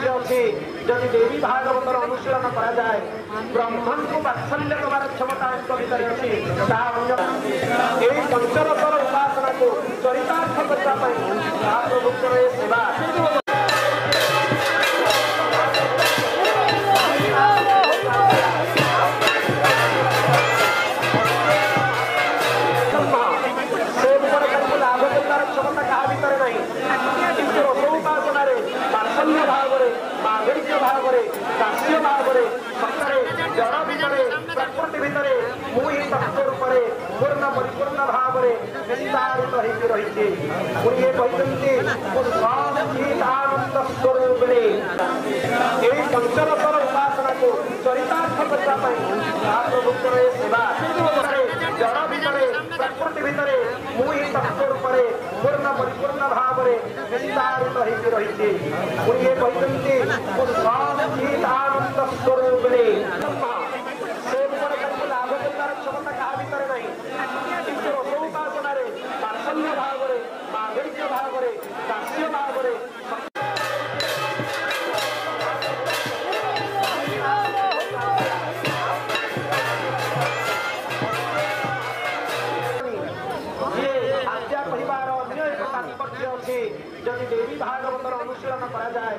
पक्ष अच्छी जदि देवी भागवतर अनुशीलन करा जाए ब्रह्मण को वात्सल्य देवार क्षमता भीतर अच्छी पंचरसर उपासना को चरितार्थ करने महाप्रभुत्व सेवा क्षमता क्या भीतर नहीं कि रसोपासना वात्सल्य भाव माधुर्य भाव दास्य भाव सतरे जड़ भितर प्रकृति भितर मुई तत्व रूप पूर्ण परिपूर्ण भाव विस्तारित होती रही पुणी आनंद स्वरूपिणी यही पंचरसर उपासना को चरितार्थ करने महाप्रभुत्व सेवा जड़ भितर प्रकृति भितर मुई तत्व रूप पूर्ण परिपूर्ण भाव विस्तारित होती रही पुणी आनंद स्वरूपिणी से लाभ करने क्षमता क्या भीतर नहीं कि रसोपासना वात्सल्य भाव माधुर्य भाव दास्य भाव जदि देवी भागवतर अनुशीलन करा जाए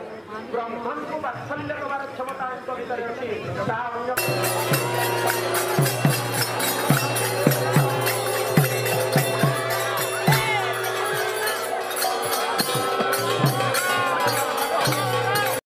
ब्रह्मण को वात्सल्य देवार क्षमता भीतर अच्छी